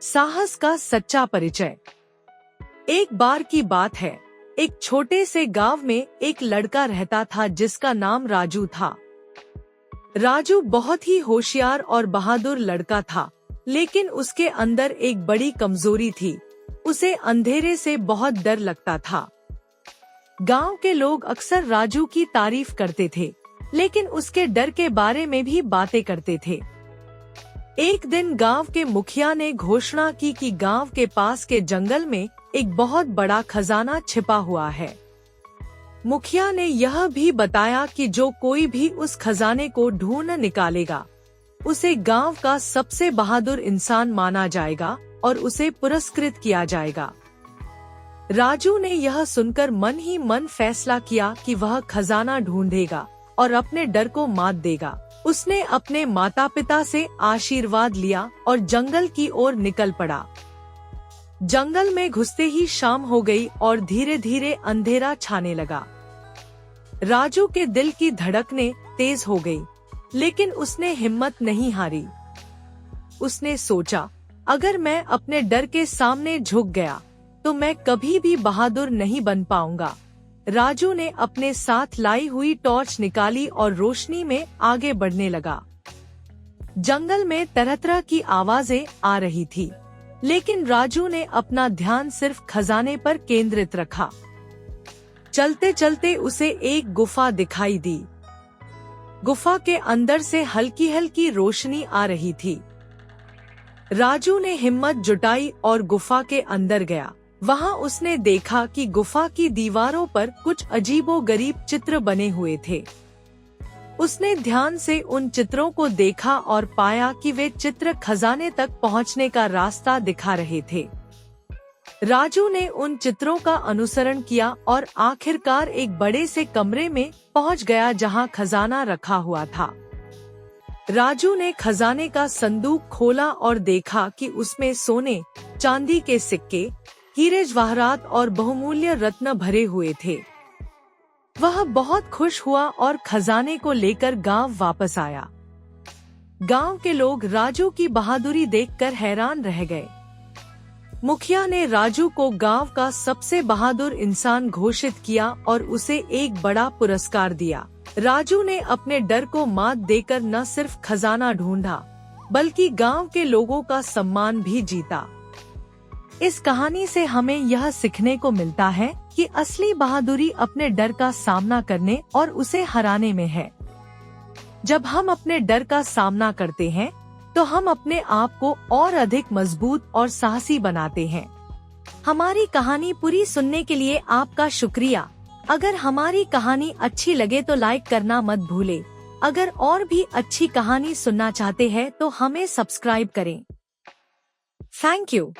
साहस का सच्चा परिचय। एक बार की बात है, एक छोटे से गांव में एक लड़का रहता था जिसका नाम राजू था। राजू बहुत ही होशियार और बहादुर लड़का था, लेकिन उसके अंदर एक बड़ी कमजोरी थी। उसे अंधेरे से बहुत डर लगता था। गांव के लोग अक्सर राजू की तारीफ करते थे, लेकिन उसके डर के बारे में भी बातें करते थे। एक दिन गांव के मुखिया ने घोषणा की कि गांव के पास के जंगल में एक बहुत बड़ा खजाना छिपा हुआ है। मुखिया ने यह भी बताया कि जो कोई भी उस खजाने को ढूंढ निकालेगा, उसे गांव का सबसे बहादुर इंसान माना जाएगा और उसे पुरस्कृत किया जाएगा। राजू ने यह सुनकर मन ही मन फैसला किया कि वह खजाना ढूंढेगा और अपने डर को मात देगा। उसने अपने माता पिता से आशीर्वाद लिया और जंगल की ओर निकल पड़ा। जंगल में घुसते ही शाम हो गई और धीरे धीरे अंधेरा छाने लगा। राजू के दिल की धड़कनें तेज हो गई, लेकिन उसने हिम्मत नहीं हारी। उसने सोचा, अगर मैं अपने डर के सामने झुक गया तो मैं कभी भी बहादुर नहीं बन पाऊंगा। राजू ने अपने साथ लाई हुई टॉर्च निकाली और रोशनी में आगे बढ़ने लगा। जंगल में तरह तरह की आवाजें आ रही थी, लेकिन राजू ने अपना ध्यान सिर्फ खजाने पर केंद्रित रखा। चलते चलते उसे एक गुफा दिखाई दी। गुफा के अंदर से हल्की हल्की रोशनी आ रही थी। राजू ने हिम्मत जुटाई और गुफा के अंदर गया। वहां उसने देखा कि गुफा की दीवारों पर कुछ अजीबोगरीब चित्र बने हुए थे। उसने ध्यान से उन चित्रों को देखा और पाया कि वे चित्र खजाने तक पहुंचने का रास्ता दिखा रहे थे। राजू ने उन चित्रों का अनुसरण किया और आखिरकार एक बड़े से कमरे में पहुंच गया जहां खजाना रखा हुआ था। राजू ने खजाने का संदूक खोला और देखा कि उसमें सोने, चांदी के सिक्के, हीरे जवाहरात और बहुमूल्य रत्न भरे हुए थे। वह बहुत खुश हुआ और खजाने को लेकर गांव वापस आया। गांव के लोग राजू की बहादुरी देखकर हैरान रह गए। मुखिया ने राजू को गांव का सबसे बहादुर इंसान घोषित किया और उसे एक बड़ा पुरस्कार दिया। राजू ने अपने डर को मात देकर न सिर्फ खजाना ढूंढा, बल्कि गांव के लोगों का सम्मान भी जीता। इस कहानी से हमें यह सीखने को मिलता है कि असली बहादुरी अपने डर का सामना करने और उसे हराने में है। जब हम अपने डर का सामना करते हैं, तो हम अपने आप को और अधिक मजबूत और साहसी बनाते हैं। हमारी कहानी पूरी सुनने के लिए आपका शुक्रिया। अगर हमारी कहानी अच्छी लगे तो लाइक करना मत भूले। अगर और भी अच्छी कहानी सुनना चाहते हैं तो हमें सब्सक्राइब करें। Thank you.